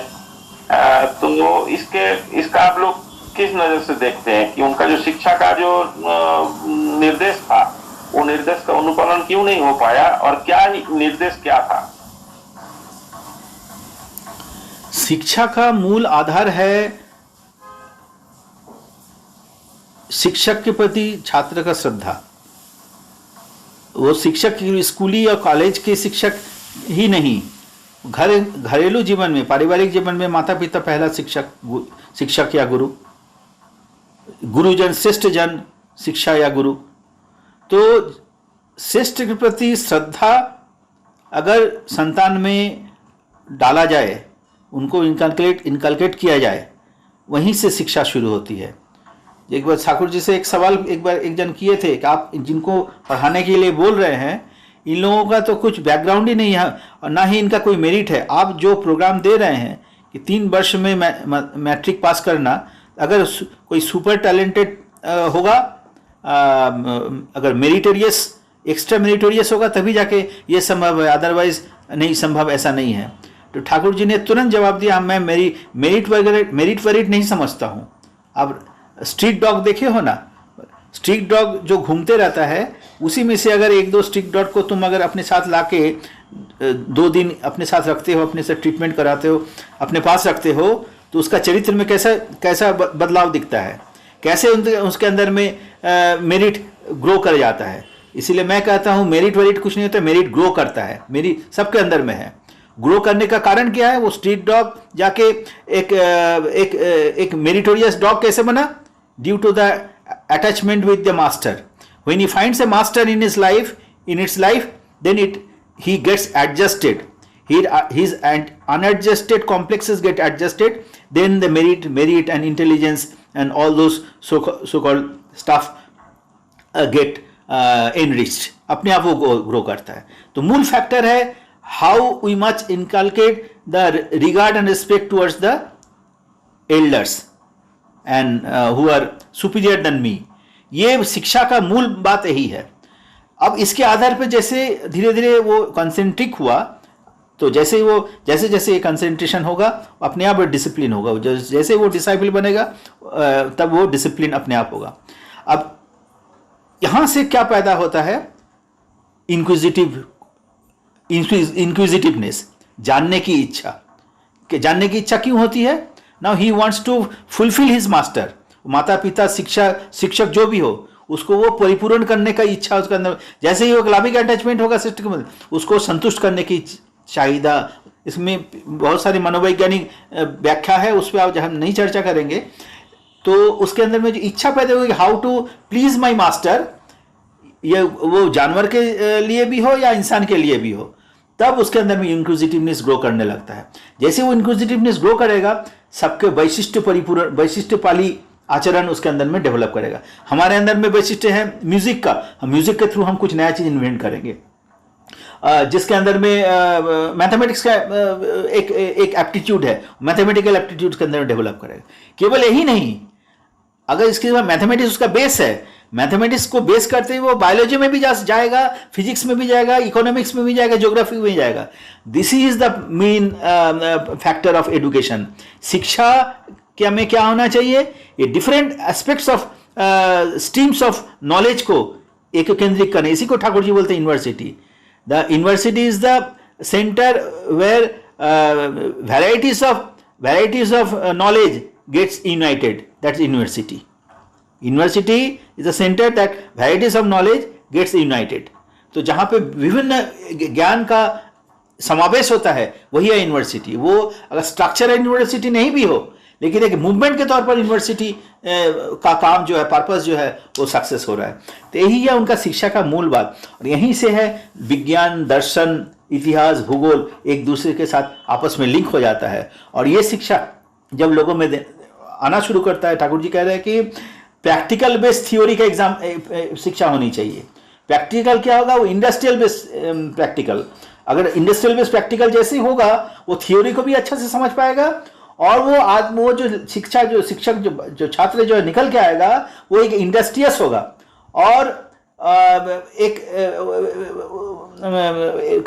तो इसका आप लोग किस नजर से देखते हैं कि उनका जो शिक्षा का जो निर्देश था, वो निर्देश का अनुपालन क्यों नहीं हो पाया, और क्या निर्देश क्या था? शिक्षा का मूल आधार है शिक्षक के प्रति छात्र का श्रद्धा। वो शिक्षक स्कूली और कॉलेज के शिक्षक ही नहीं, घरेलू जीवन में, पारिवारिक जीवन में माता पिता पहला शिक्षक या गुरुजन, श्रेष्ठ जन शिक्षा या गुरु। तो श्रेष्ठ के प्रति श्रद्धा अगर संतान में डाला जाए, उनको इनकलकेट किया जाए, वहीं से शिक्षा शुरू होती है। एक बार ठाकुर जी से एक सवाल एक जन किए थे कि आप जिनको पढ़ाने के लिए बोल रहे हैं, इन लोगों का तो कुछ बैकग्राउंड ही नहीं है और ना ही इनका कोई मेरिट है। आप जो प्रोग्राम दे रहे हैं कि 3 वर्ष में मैट्रिक पास करना, अगर कोई सुपर टैलेंटेड होगा, अगर मेरिटोरियस, एक्स्ट्रा मेरिटोरियस होगा तभी जाके ये संभव है, अदरवाइज नहीं संभव, ऐसा नहीं है। तो ठाकुर जी ने तुरंत जवाब दिया, मैं मेरिट वगैरह नहीं समझता हूँ। अब स्ट्रीट डॉग देखे हो ना, स्ट्रीट डॉग जो घूमते रहता है, उसी में से अगर 1-2 स्ट्रीट डॉग को तुम अगर अपने साथ लाके 2 दिन अपने साथ रखते हो, अपने से ट्रीटमेंट कराते हो, अपने पास रखते हो, तो उसका चरित्र में कैसा बदलाव दिखता है, कैसे उसके अंदर में मेरिट ग्रो कर जाता है। इसीलिए मैं कहता हूँ मेरिट वेरिट कुछ नहीं होता, मेरिट ग्रो करता है, मेरी सबके अंदर में है। ग्रो करने का कारण क्या है? वो स्ट्रीट डॉग जाके एक मेरिटोरियस डॉग कैसे बना? Due to the attachment with the master. When he finds a master in its life, then he gets adjusted. His unadjusted complexes get adjusted. Then the merit and intelligence and all those so-called stuff get enriched. अपने आप वो grow करता है। तो मूल factor है how we much inculcate the regard and respect towards the elders and who are superior than me. ये शिक्षा का मूल बात यही है। अब इसके आधार पर जैसे धीरे धीरे वो कॉन्सेंट्रिक हुआ, तो जैसे जैसे ये कंसंट्रेशन होगा अपने आप डिसिप्लिन होगा, जैसे वो डिसाइपल बनेगा तब वो डिसिप्लिन अपने आप होगा। अब यहां से क्या पैदा होता है? इंक्विजिटिवनेस, जानने की इच्छा। जानने की इच्छा क्यों होती है? Now he wants to fulfil his master. माता पिता शिक्षक जो भी हो, उसको वो परिपूर्ण करने का इच्छा उसके अंदर, जैसे ही वो लविंग अटैचमेंट होगा सिस्टम में, उसको संतुष्ट करने की चाहिदा। इसमें बहुत सारी मनोवैज्ञानिक व्याख्या है, उस पर आप हम नहीं चर्चा करेंगे। तो उसके अंदर में जो इच्छा पैदा होगी, how to please my master, ये वो जानवर के लिए भी हो या इंसान के लिए भी हो, तब उसके अंदर में इंक्विजिटिवनेस ग्रो करने लगता है। जैसे वो इंक्विजिटिवनेस ग्रो करेगा, सबके वैशिष्ट्य पाली आचरण उसके अंदर में डेवलप करेगा। हमारे अंदर में वैशिष्ट्य है म्यूजिक का, हम म्यूजिक के थ्रू हम कुछ नया चीज इन्वेंट करेंगे। जिसके अंदर में मैथमेटिक्स का एक एप्टीट्यूड है, मैथमेटिकल एप्टीट्यूड के अंदर डेवलप करेगा। केवल यही नहीं, अगर इसके बाद मैथमेटिक्स उसका बेस है, मैथमेटिक्स को बेस करते हुए वो बायोलॉजी में भी जाएगा, फिजिक्स में भी जाएगा, इकोनॉमिक्स में भी जाएगा, ज्योग्राफी में भी जाएगा। This is the main factor of education. शिक्षा में क्या होना चाहिए? ये different aspects of streams of knowledge को एक केंद्रित करने, इसी को ठाकुर जी बोलते हैं university. The university is the center where varieties of knowledge gets united. That's university. University is the center that varieties of knowledge gets united. तो जहाँ पे विभिन्न ज्ञान का समावेश होता है, वही है यूनिवर्सिटी। वो अगर स्ट्रक्चरल यूनिवर्सिटी नहीं भी हो, लेकिन एक मूवमेंट के तौर पर यूनिवर्सिटी का काम जो है, पर्पस जो है, वो सक्सेस हो रहा है। तो यही है उनका शिक्षा का मूल बात। और यहीं से है विज्ञान, दर्शन, इतिहास, भूगोल एक दूसरे के साथ आपस में लिंक हो जाता है। और ये शिक्षा जब लोगों में आना शुरू करता है, ठाकुर जी कह रहे हैं कि प्रैक्टिकल बेस्ड थ्योरी का एग्जाम शिक्षा होनी चाहिए। प्रैक्टिकल क्या होगा? वो इंडस्ट्रियल बेस्ड प्रैक्टिकल। अगर इंडस्ट्रियल बेस्ड प्रैक्टिकल जैसे ही होगा, वो थ्योरी को भी अच्छा से समझ पाएगा, और वो जो शिक्षक जो छात्र जो निकल के आएगा, वो एक इंडस्ट्रियस होगा। और एक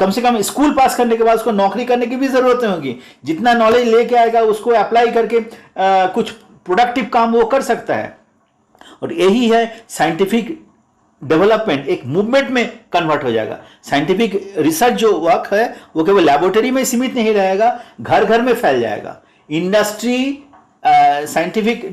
कम से कम स्कूल पास करने के बाद उसको नौकरी करने की भी जरूरत नहीं होगी। जितना नॉलेज लेके आएगा, उसको अप्लाई करके कुछ प्रोडक्टिव काम वो कर सकता है। और यही है साइंटिफिक डेवलपमेंट, एक मूवमेंट में कन्वर्ट हो जाएगा। साइंटिफिक रिसर्च जो वर्क है, वो केवल लैबोरेटरी में सीमित नहीं रहेगा, घर घर में फैल जाएगा। Industry, scientific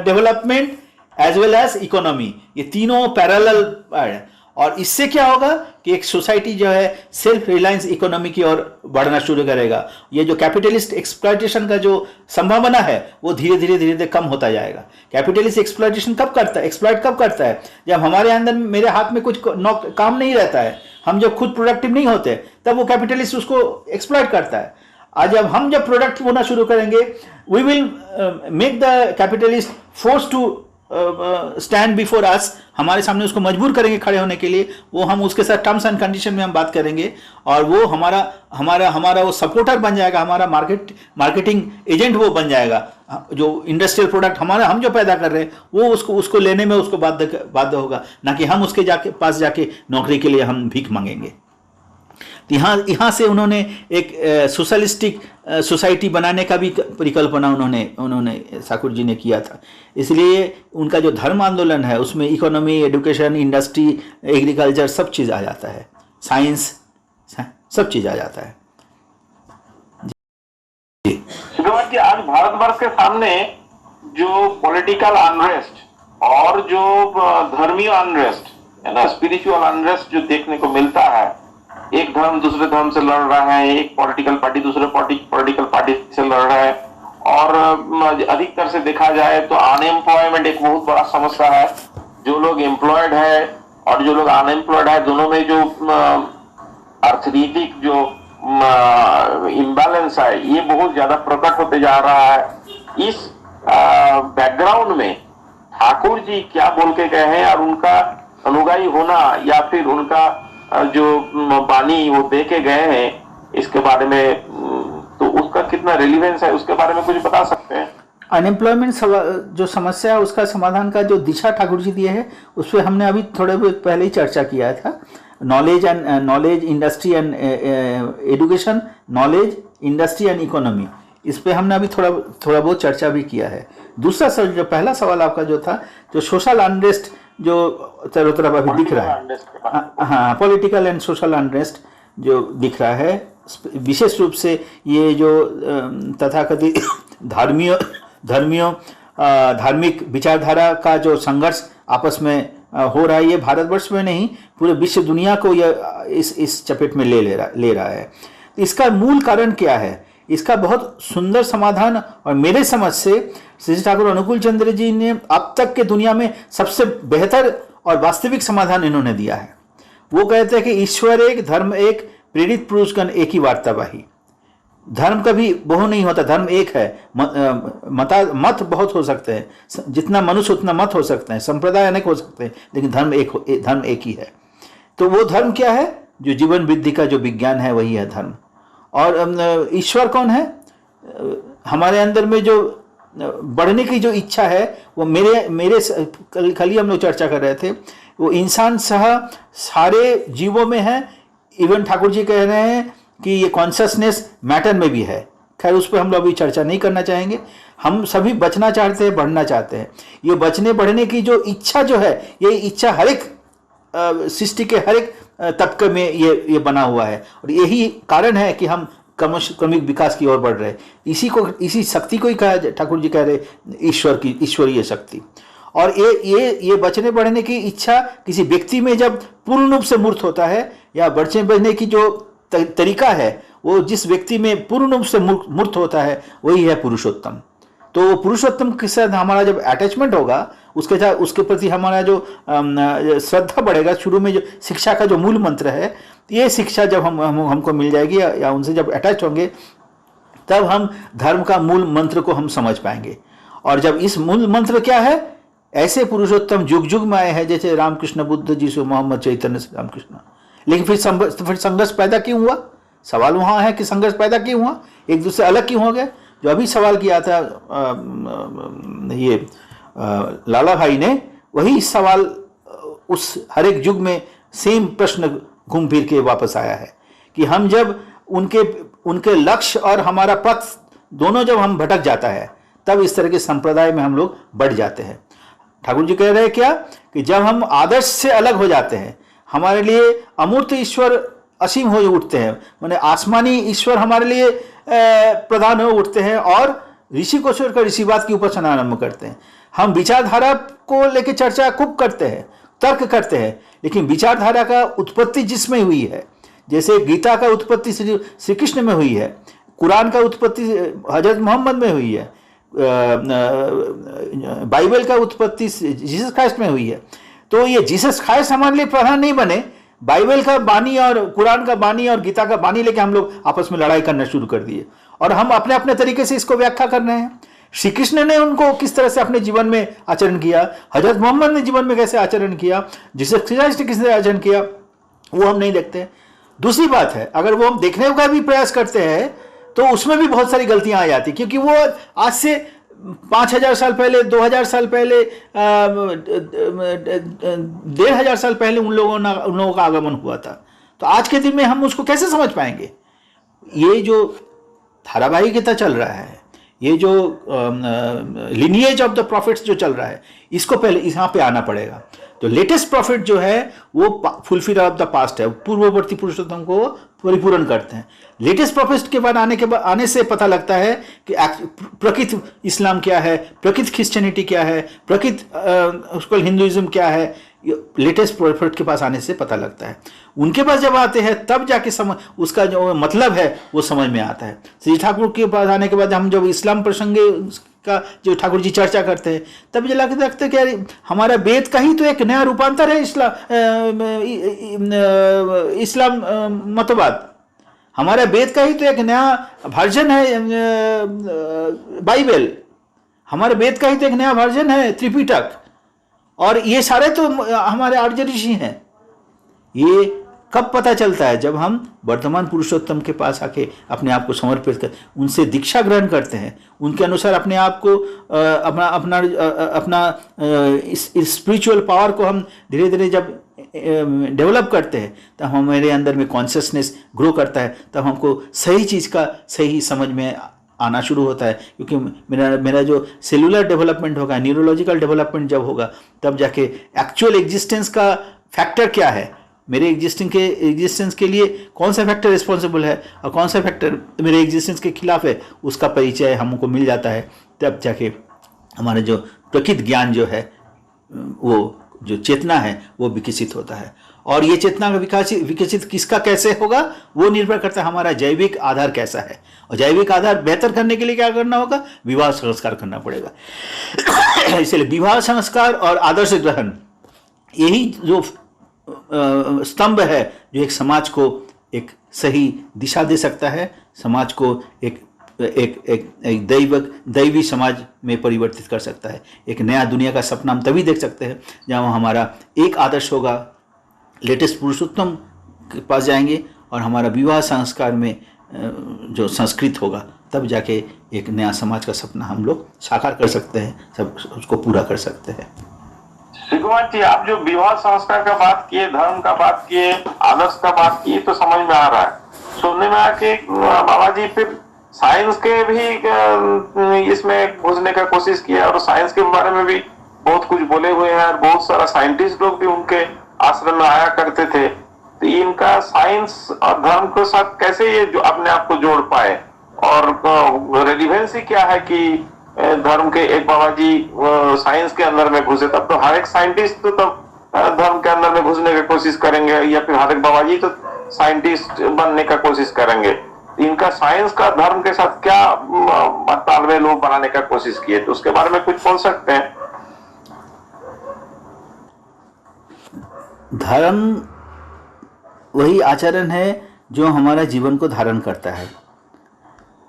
development as well as economy, ये तीनों पैरेलल है। और इससे क्या होगा कि एक सोसाइटी जो है सेल्फ रिलायंस इकोनॉमी की ओर बढ़ना शुरू करेगा। ये जो कैपिटलिस्ट एक्सप्लॉयटेशन का जो संभावना है, वो धीरे धीरे कम होता जाएगा। कैपिटलिस्ट एक्सप्लॉयटेशन कब करता है, एक्सप्लॉयट कब करता है? जब हमारे अंदर, मेरे हाथ में कुछ काम नहीं रहता है, हम जब खुद प्रोडक्टिव नहीं होते, तब वो कैपिटलिस्ट उसको एक्सप्लॉयट करता है। आज हम जब प्रोडक्टिव होना शुरू करेंगे, we will make the capitalist force to stand before us, हमारे सामने उसको मजबूर करेंगे खड़े होने के लिए। वो हम उसके साथ टर्म्स एंड कंडीशन में हम बात करेंगे, और वो हमारा वो सपोर्टर बन जाएगा, हमारा मार्केटिंग एजेंट वो बन जाएगा। जो इंडस्ट्रियल प्रोडक्ट हम जो पैदा कर रहे हैं, वो उसको लेने में उसको बाध्य होगा, ना कि हम उसके पास जाके नौकरी के लिए हम भीख मांगेंगे। यहाँ से उन्होंने एक सोशलिस्टिक सोसाइटी बनाने का भी परिकल्पना उन्होंने ठाकुर जी ने किया था। इसलिए उनका जो धर्म आंदोलन है, उसमें इकोनॉमी, एजुकेशन, इंडस्ट्री, एग्रीकल्चर सब चीज़ आ जाता है, साइंस सब चीज़ आ जाता है। जी, आज भारतवर्ष के सामने जो पॉलिटिकल अनरेस्ट और जो धर्मीय अनरेस्ट है ना, स्पिरिचुअल अनरेस्ट जो देखने को मिलता है, एक धर्म दूसरे धर्म से लड़ रहा है, एक पॉलिटिकल पार्टी दूसरे पॉलिटिकल पार्टी से लड़ रहा है, और अधिकतर से देखा जाए तो अनएम्प्लॉयमेंट एक बहुत बड़ा समस्या है। जो लोग एम्प्लॉयड है और जो लोग अनएम्प्लॉयड है, दोनों में जो अर्थनीतिक जो इम्बैलेंस है, ये बहुत ज्यादा प्रकट होते जा रहा है। इस बैकग्राउंड में ठाकुर जी क्या बोल के गए हैं, और उनका अनुगामी होना या फिर उनका जो बानी वो दे के गए हैं, इसके बारे में तो उसका कितना रिलीवेंस है, उसके बारे में कुछ बता सकते हैं? अनएम्प्लॉयमेंट जो समस्या है उसका समाधान का जो दिशा ठाकुर जी दिए है उस पर हमने अभी थोड़े बहुत पहले ही चर्चा किया था। Knowledge industry and education, knowledge industry and economy, इस पे हमने अभी थोड़ा बहुत चर्चा भी किया है। दूसरा जो पहला सवाल आपका जो था, जो सोशल अनरेस्ट जो चारों तरफ अभी दिख रहा है, हाँ, पॉलिटिकल एंड सोशल अनरेस्ट जो दिख रहा है, विशेष रूप से ये जो तथाकथित धार्मिक विचारधारा का जो संघर्ष आपस में हो रहा है, ये भारतवर्ष में नहीं पूरे विश्व दुनिया को यह इस चपेट में ले रहा है। इसका मूल कारण क्या है? इसका बहुत सुंदर समाधान और मेरे समझ से श्री ठाकुर अनुकूल चंद्र जी ने अब तक के दुनिया में सबसे बेहतर और वास्तविक समाधान इन्होंने दिया है। वो कहते हैं कि ईश्वर एक, धर्म एक, प्रेरित पुरुषगण एक ही वार्तावाही। धर्म कभी बहु नहीं होता, धर्म एक है। मत बहुत हो सकते हैं, जितना मनुष्य उतना मत हो सकते हैं, संप्रदाय अनेक हो सकते हैं, लेकिन धर्म एक ही है। तो वो धर्म क्या है? जो जीवन वृद्धि का जो विज्ञान है वही है धर्म। और ईश्वर कौन है? हमारे अंदर में जो बढ़ने की जो इच्छा है, वो मेरे कल ही हम लोग चर्चा कर रहे थे, वो इंसान सह सारे जीवों में है। इवन ठाकुर जी कह रहे हैं कि ये कॉन्शसनेस मैटर में भी है। खैर उस पर हम लोग अभी चर्चा नहीं करना चाहेंगे। हम सभी बचना चाहते हैं, बढ़ना चाहते हैं। ये बचने बढ़ने की जो इच्छा जो है, ये इच्छा हर एक सृष्टि के हर एक तबके में ये बना हुआ है, और यही कारण है कि हम क्रमिक विकास की ओर बढ़ रहे हैं। इसी शक्ति को ही कहा, ठाकुर जी कह रहे ईश्वरीय शक्ति। और ये बचने बढ़ने की इच्छा किसी व्यक्ति में जब पूर्ण रूप से मूर्त होता है, या बचने बढ़ने की जो तरीका है वो जिस व्यक्ति में पूर्ण रूप से मूर्त होता है, वही है पुरुषोत्तम। तो पुरुषोत्तम के साथ हमारा जब अटैचमेंट होगा, उसके प्रति हमारा जो श्रद्धा बढ़ेगा। शुरू में जो शिक्षा का जो मूल मंत्र है, ये शिक्षा जब हमको मिल जाएगी या उनसे जब अटैच होंगे, तब हम धर्म का मूल मंत्र को हम समझ पाएंगे। और जब इस मूल मंत्र क्या है, ऐसे पुरुषोत्तम युग युग में आए हैं, जैसे रामकृष्ण बुद्ध जी से मोहम्मद चैतन्य से रामकृष्ण। लेकिन फिर संघर्ष पैदा क्यों हुआ? सवाल वहाँ है कि संघर्ष पैदा क्यों हुआ, एक दूसरे अलग क्यों हो गए? जो अभी सवाल किया था लाला भाई ने, वही सवाल उस हर एक युग में सेम प्रश्न घूम फिर के वापस आया है कि हम जब उनके लक्ष्य और हमारा पथ दोनों जब हम भटक जाता है, तब इस तरह के संप्रदाय में हम लोग बढ़ जाते हैं। ठाकुर जी कह रहे हैं क्या कि जब हम आदर्श से अलग हो जाते हैं, हमारे लिए अमूर्त ईश्वर असीम हो उठते हैं, माने आसमानी ईश्वर हमारे लिए प्रधान हो उठते हैं, और ऋषि को छोड़कर ऋषिवाद की उपासना आरंभ करते हैं। हम विचारधारा को लेकर चर्चा खूब करते हैं, तर्क करते हैं, लेकिन विचारधारा का उत्पत्ति जिसमें हुई है, जैसे गीता का उत्पत्ति श्री कृष्ण में हुई है, कुरान का उत्पत्ति हजरत मोहम्मद में हुई है, बाइबल का उत्पत्ति जीसस क्राइस्ट में हुई है। तो ये जीसस क्राइस्ट हमारे लिए प्रधान नहीं बने, बाइबल का बानी और कुरान का बानी और गीता का बानी लेके हम लोग आपस में लड़ाई करना शुरू कर दिए, और हम अपने अपने तरीके से इसको व्याख्या कर रहे हैं। श्री कृष्ण ने उनको किस तरह से अपने जीवन में आचरण किया, हजरत मोहम्मद ने जीवन में कैसे आचरण किया, जीसस क्राइस्ट ने किस तरह आचरण किया, वो हम नहीं देखते। दूसरी बात है, अगर वो हम देखने का भी प्रयास करते हैं तो उसमें भी बहुत सारी गलतियां आ जाती, क्योंकि वो आज से 5000 साल पहले, 2000 साल पहले, 1500 साल पहले उन लोगों का आगमन हुआ था। तो आज के दिन में हम उसको कैसे समझ पाएंगे? ये जो धारावाहिकता चल रहा है, ये जो लिनिएज ऑफ द प्रॉफिट्स जो चल रहा है, इसको पहले यहाँ पे आना पड़ेगा। तो लेटेस्ट प्रॉफिट जो है वो फुलफिल ऑफ द पास्ट है, पूर्ववर्ती पुरुषोत्तम को परिपूर्ण करते हैं। लेटेस्ट प्रॉफिट के बाद आने से पता लगता है कि प्रकृत इस्लाम क्या है, प्रकृत क्रिश्चियनिटी क्या है, प्रकृत उसको हिंदुइज्म क्या है, लेटेस्ट प्रॉफिट के पास आने से पता लगता है। उनके पास जब आते हैं तब जाके उसका जो मतलब है वो समझ में आता है। श्री ठाकुर के पास आने के बाद हम जब इस्लाम प्रसंग का जो ठाकुर जी चर्चा करते हैं, तब ये लगता है कि हमारा वेद का ही तो एक नया रूपांतर है इस्लाम मतवाद। हमारा वेद का ही तो एक नया वर्जन है बाइबल, हमारे वेद का ही तो एक नया वर्जन है त्रिपिटक, और ये सारे तो हमारे आर्य ऋषि हैं। ये कब पता चलता है? जब हम वर्तमान पुरुषोत्तम के पास आके अपने आप को समर्पित कर, उनसे दीक्षा ग्रहण करते हैं, उनके अनुसार अपने आप को अपना अपना अपना इस स्पिरिचुअल पावर को हम धीरे धीरे जब डेवलप करते हैं, तब हमारे अंदर में कॉन्शियसनेस ग्रो करता है, तब हमको सही चीज़ का सही समझ में आना शुरू होता है। क्योंकि मेरा जो सेलुलर डेवलपमेंट होगा, न्यूरोलॉजिकल डेवलपमेंट जब होगा, तब जाके एक्चुअल एग्जिस्टेंस का फैक्टर क्या है, मेरे एग्जिस्टेंस के लिए कौन सा फैक्टर रिस्पॉन्सिबल है और कौन सा फैक्टर मेरे एग्जिस्टेंस के खिलाफ है, उसका परिचय हमको मिल जाता है। तब जाके हमारा जो प्रकृत ज्ञान जो है, वो जो चेतना है, वो विकसित होता है। और ये चेतना का विकसित किसका कैसे होगा, वो निर्भर करता है हमारा जैविक आधार कैसा है। और जैविक आधार बेहतर करने के लिए क्या करना होगा? विवाह संस्कार करना पड़ेगा। इसलिए विवाह संस्कार और आदर्श ग्रहण, यही जो स्तंभ है जो एक समाज को एक सही दिशा दे सकता है, समाज को एक दैवी समाज में परिवर्तित कर सकता है। एक नया दुनिया का सपना हम तभी देख सकते हैं जहाँ हमारा एक आदर्श होगा, लेटेस्ट पुरुषोत्तम के पास जाएंगे, और हमारा विवाह संस्कार में जो संस्कृत होगा, तब जाके एक नया समाज का सपना हम लोग साकार कर सकते हैं, सब उसको पूरा कर सकते हैं। श्री कुमार जी, आप जो विवाह संस्कार का बात किए, धर्म का बात किए, आदर्श का बात किए, तो समझ में आ रहा है, सुनने में आया कि बाबा जी फिर साइंस के भी इसमें घुसने का कोशिश किया, और साइंस के बारे में भी बहुत कुछ बोले हुए हैं, और बहुत सारा साइंटिस्ट लोग भी उनके आश्रम में आया करते थे। तो इनका साइंस और धर्म के साथ कैसे ये जो अपने आप को जोड़ पाए, और रेलिवेंसी क्या है कि धर्म के एक बाबा जी साइंस के अंदर में घुसे? तब तो हर एक साइंटिस्ट तो तब धर्म के अंदर में घुसने की कोशिश करेंगे, या फिर हर एक बाबा जी तो साइंटिस्ट बनने का कोशिश करेंगे। इनका साइंस का धर्म के साथ क्या तालमेल बनाने का कोशिश किए, तो उसके बारे में कुछ बोल सकते हैं? धर्म वही आचरण है जो हमारा जीवन को धारण करता है,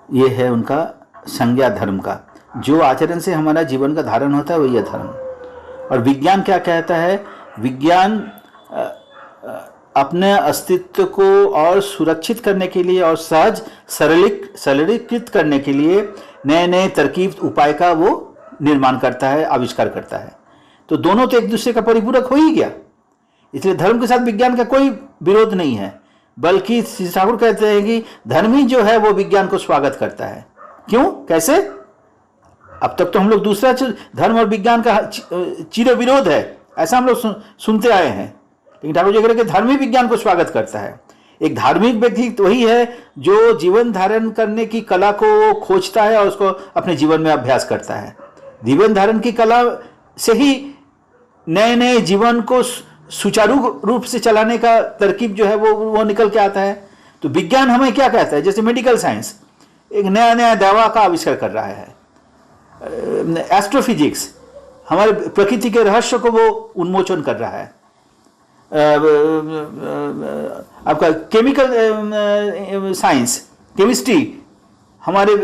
ये है उनका संज्ञा धर्म का। जो आचरण से हमारा जीवन का धारण होता है वही है धर्म। और विज्ञान क्या कहता है? विज्ञान अपने अस्तित्व को और सुरक्षित करने के लिए और सहज सरलीकृत करने के लिए नए नए तरकीब उपाय का वो निर्माण करता है, आविष्कार करता है। तो दोनों तो एक दूसरे का परिपूरक हो ही गया। इसलिए धर्म के साथ विज्ञान का कोई विरोध नहीं है, बल्कि श्री ठाकुर कहते हैं कि धर्म ही जो है वो विज्ञान को स्वागत करता है। क्यों? कैसे? अब तक तो हम लोग दूसरा धर्म और विज्ञान का चिर विरोध है, ऐसा हम लोग सुनते आए हैं। लेकिन ठाकुर जी कह रहे कि धर्म ही विज्ञान को स्वागत करता है। एक धार्मिक व्यक्ति तो वही है जो जीवन धारण करने की कला को खोजता है और उसको अपने जीवन में अभ्यास करता है। जीवन धारण की कला से ही नए नए जीवन को सुचारू रूप से चलाने का तरकीब जो है वो निकल के आता है। तो विज्ञान हमें क्या कहता है? जैसे मेडिकल साइंस एक नया नया दवा का आविष्कार कर रहा है, एस्ट्रोफिजिक्स हमारे प्रकृति के रहस्य को वो उन्मोचन कर रहा है, आपका केमिकल साइंस, केमिस्ट्री हमारे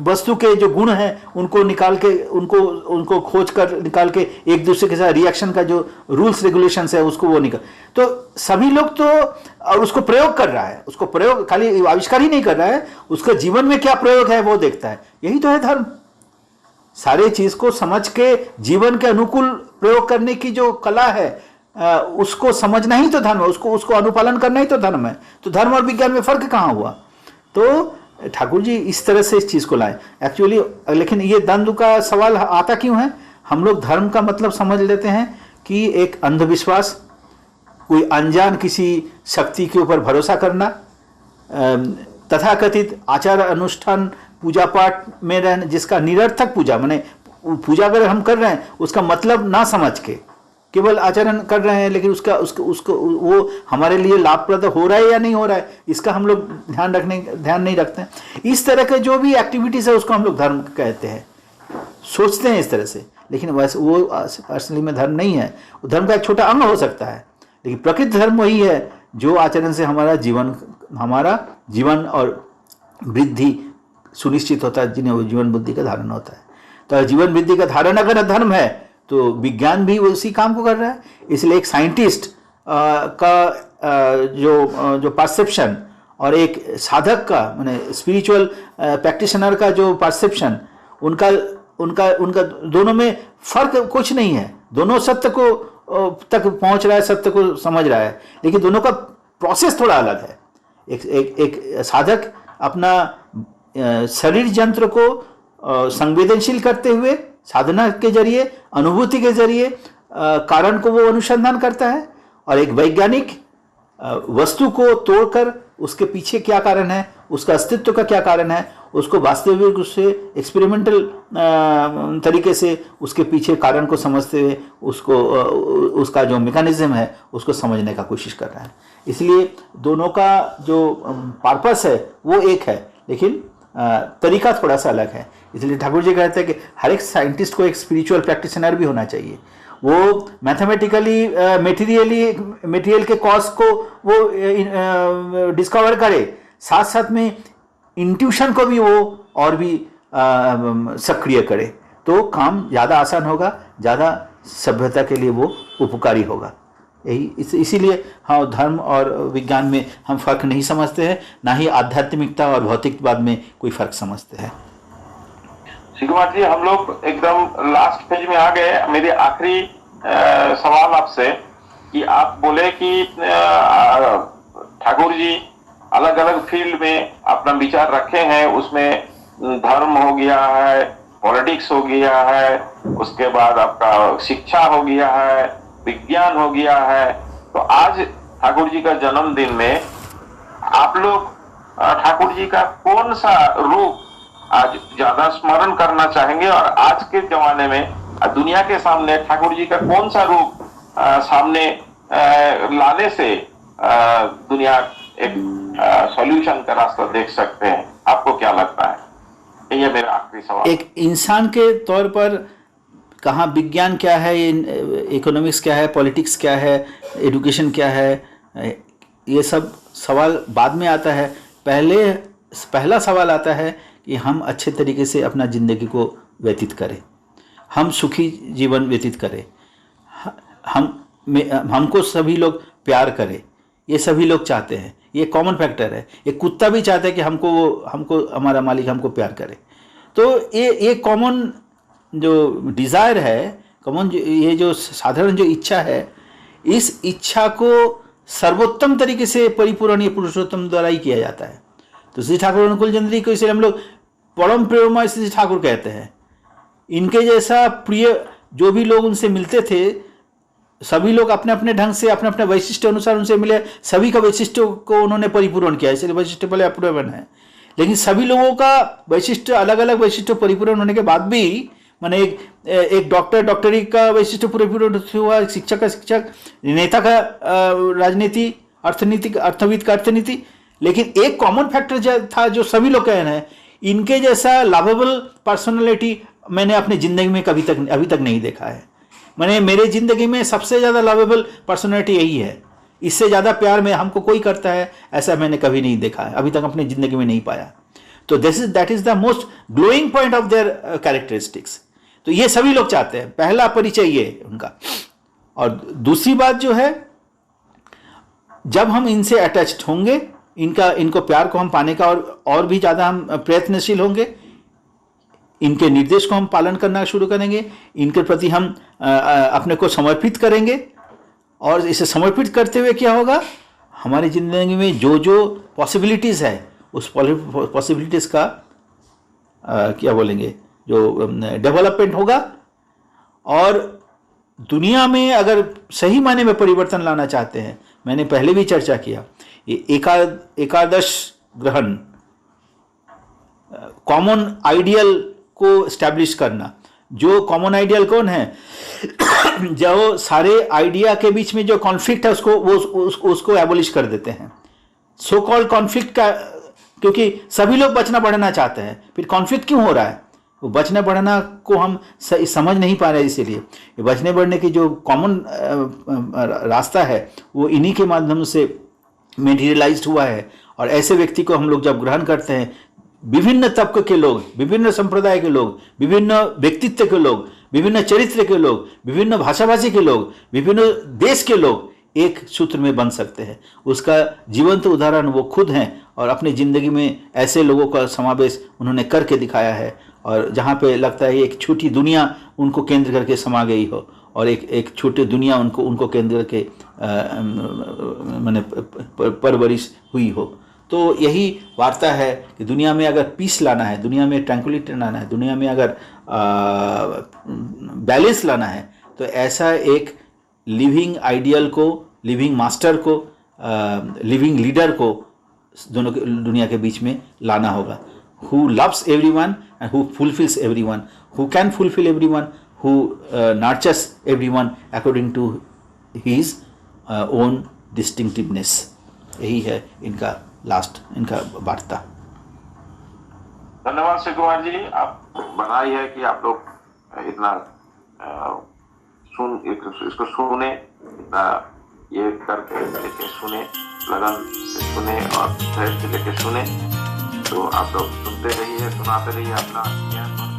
वस्तु के जो गुण हैं उनको निकाल के उनको खोज कर निकाल के एक दूसरे के साथ रिएक्शन का जो रूल्स रेगुलेशंस है उसको वो निकाल। तो सभी लोग तो और उसको प्रयोग कर रहा है, उसको प्रयोग खाली आविष्कार ही नहीं कर रहा है, उसका जीवन में क्या प्रयोग है वो देखता है। यही तो है धर्म। सारे चीज को समझ के जीवन के अनुकूल प्रयोग करने की जो कला है उसको समझना ही तो धर्म है, उसको अनुपालन करना ही तो धर्म है। तो धर्म और विज्ञान में फर्क कहाँ हुआ? तो ठाकुर जी इस तरह से इस चीज को लाए एक्चुअली। लेकिन ये द्वंद्व का सवाल आता क्यों है? हम लोग धर्म का मतलब समझ लेते हैं कि एक अंधविश्वास, कोई अनजान किसी शक्ति के ऊपर भरोसा करना, तथाकथित आचार अनुष्ठान पूजा पाठ में रहना, जिसका निरर्थक पूजा माने पूजा अगर हम कर रहे हैं उसका मतलब ना समझ के केवल आचरण कर रहे हैं, लेकिन उसको वो हमारे लिए लाभप्रद हो रहा है या नहीं हो रहा है इसका हम लोग ध्यान नहीं रखते हैं। इस तरह के जो भी एक्टिविटीज है उसको हम लोग धर्म कहते हैं, सोचते हैं इस तरह से। लेकिन वैसे वो असली में धर्म नहीं है, वो धर्म का एक छोटा अंग हो सकता है। लेकिन प्रकृत धर्म वही है जो आचरण से हमारा जीवन और वृद्धि सुनिश्चित होता है, जिन्हें वो जीवन बुद्धि का धारण होता है। तो जीवन बुद्धि का धारण अगर धर्म है तो विज्ञान भी उसी काम को कर रहा है। इसलिए एक साइंटिस्ट का जो परसेप्शन और एक साधक का माने स्पिरिचुअल प्रैक्टिशनर का जो परसेप्शन, उनका उनका उनका दोनों में फर्क कुछ नहीं है। दोनों सत्य को तक पहुंच रहा है, सत्य को समझ रहा है, लेकिन दोनों का प्रोसेस थोड़ा अलग है। एक साधक अपना शरीर यंत्र को संवेदनशील करते हुए साधना के जरिए, अनुभूति के जरिए कारण को वो अनुसंधान करता है, और एक वैज्ञानिक वस्तु को तोड़कर उसके पीछे क्या कारण है, उसका अस्तित्व का क्या कारण है, उसको वास्तविक रूप से एक्सपेरिमेंटल तरीके से उसके पीछे कारण को समझते हुए उसको उसका जो मैकेनिज्म है उसको समझने का कोशिश कर रहा है। इसलिए दोनों का जो पर्पस है वो एक है, लेकिन तरीका थोड़ा सा अलग है। इसलिए ठाकुर जी कहते हैं कि हर एक साइंटिस्ट को एक स्पिरिचुअल प्रैक्टिशनर भी होना चाहिए। वो मैथमेटिकली मटेरियल के कॉज को वो डिस्कवर करे, साथ साथ में इंट्यूशन को भी वो और भी सक्रिय करे, तो काम ज़्यादा आसान होगा, ज़्यादा सभ्यता के लिए वो उपकारी होगा। इसीलिए हाँ, धर्म और विज्ञान में हम फर्क नहीं समझते हैं, ना ही आध्यात्मिकता और भौतिकवाद में कोई फर्क समझते हैं। श्री कुमार जी, हम लोग एकदम लास्ट पेज में आ गए। मेरी आखिरी सवाल आपसे कि आप बोले कि ठाकुर जी अलग अलग फील्ड में अपना विचार रखे हैं, उसमें धर्म हो गया है, पॉलिटिक्स हो गया है, उसके बाद आपका शिक्षा हो गया है, विज्ञान हो गया है। तो आज ठाकुर जी का जन्मदिन में आप लोग ठाकुर जी का कौन सा रूप आज ज्यादा स्मरण करना चाहेंगे, और आज के जमाने में दुनिया के सामने ठाकुर जी का कौन सा रूप सामने लाने से दुनिया एक सॉल्यूशन का रास्ता देख सकते हैं? आपको क्या लगता है? ये मेरा आखिरी सवाल। एक इंसान के तौर पर कहाँ विज्ञान क्या है, इकोनॉमिक्स क्या है, पॉलिटिक्स क्या है, एजुकेशन क्या है, ये सब सवाल बाद में आता है। पहला सवाल आता है कि हम अच्छे तरीके से अपना ज़िंदगी को व्यतीत करें, हम सुखी जीवन व्यतीत करें, हमको सभी लोग प्यार करें, ये सभी लोग चाहते हैं, ये कॉमन फैक्टर है। एक कुत्ता भी चाहता है कि हमको हमारा मालिक हमको प्यार करे। तो ये कॉमन जो डिज़ायर है, कॉमन ये जो साधारण जो इच्छा है, इस इच्छा को सर्वोत्तम तरीके से परिपूर्ण ये पुरुषोत्तम द्वारा ही किया जाता है। तो श्री ठाकुर अनुकूल चंद्र जी को इसलिए हम लोग परम प्रेममय श्री ठाकुर कहते हैं। इनके जैसा प्रिय जो भी लोग उनसे मिलते थे, सभी लोग अपने अपने ढंग से अपने अपने वैशिष्ट अनुसार उनसे मिले, सभी का वैशिष्ट को उन्होंने परिपूर्ण किया, इसलिए वैशिष्ट भले अपूर्ण है। लेकिन सभी लोगों का वैशिष्ट अलग अलग वैशिष्ट परिपूर्ण होने के बाद भी, माने एक डॉक्टरी का वैशिष्ट परिपूर्ण हुआ, शिक्षक का शिक्षक, नेता का राजनीति, अर्थविद का अर्थनीति, लेकिन एक कॉमन फैक्टर था जो सभी लोग कह रहे हैं, इनके जैसा लवेबल पर्सनालिटी मैंने अपनी जिंदगी में अभी तक नहीं देखा है। मैंने मेरे जिंदगी में सबसे ज़्यादा लवेबल पर्सनालिटी यही है, इससे ज़्यादा प्यार में हमको कोई करता है ऐसा मैंने कभी नहीं देखा है, अभी तक अपनी ज़िंदगी में नहीं पाया। तो that is the most glowing point of their characteristics. तो ये सभी लोग चाहते हैं, पहला परिचय ये उनका। और दूसरी बात जो है, जब हम इनसे अटैच्ड होंगे, इनको प्यार को हम पाने का और भी ज़्यादा हम प्रयत्नशील होंगे, इनके निर्देश को हम पालन करना शुरू करेंगे, इनके प्रति हम अपने को समर्पित करेंगे, और इसे समर्पित करते हुए क्या होगा, हमारी ज़िंदगी में जो पॉसिबिलिटीज़ है उस पॉसिबिलिटीज़ का क्या बोलेंगे, जो डेवलपमेंट होगा। और दुनिया में अगर सही मायने में परिवर्तन लाना चाहते हैं, मैंने पहले भी चर्चा किया, ये एकादश ग्रहण, कॉमन आइडियल को स्टैब्लिश करना। जो कॉमन आइडियल कौन है? जो सारे आइडिया के बीच में जो कॉन्फ्लिक्ट है उसको एबोलिश कर देते हैं। सो कॉल्ड कॉन्फ्लिक्ट का, क्योंकि सभी लोग बचना बढ़ना चाहते हैं, फिर कॉन्फ्लिक्ट क्यों हो रहा है? वो बचना बढ़ना को हम समझ नहीं पा रहे। इसीलिए ये बचने बढ़ने की जो कॉमन रास्ता है वो इन्हीं के माध्यम से मेटीरियलाइज्ड हुआ है। और ऐसे व्यक्ति को हम लोग जब ग्रहण करते हैं, विभिन्न तबके के लोग, विभिन्न संप्रदाय के लोग, विभिन्न व्यक्तित्व के लोग, विभिन्न चरित्र के लोग, विभिन्न भाषाभाषी के लोग, विभिन्न देश के लोग एक सूत्र में बंध सकते हैं। उसका जीवंत उदाहरण वो खुद हैं और अपनी ज़िंदगी में ऐसे लोगों का समावेश उन्होंने करके दिखाया है, और जहाँ पे लगता है एक छोटी दुनिया उनको केंद्र करके समा गई हो और एक छोटी दुनिया उनको केंद्र करके माने परवरिश हुई हो। तो यही वार्ता है कि दुनिया में अगर पीस लाना है, दुनिया में ट्रैंक्विलिटी लाना है, दुनिया में अगर बैलेंस लाना है, तो ऐसा एक लिविंग आइडियल को, लिविंग मास्टर को, लिविंग लीडर को दोनों के दुनिया के बीच में लाना होगा, who loves everyone and who fulfills everyone, who can fulfill everyone, who nurtures everyone according to his own distinctiveness। यही है इनका इनका वार्ता। धन्यवाद शिव कुमार जी, आप बधाई है कि आप लोग इतना इसको सुने, इतना ये करके लेके सुने, लगन से सुने और धैर्य से लेके सुने। तो आप लोग सुनते रहिए, सुनाते रहिए, अपना ज्ञान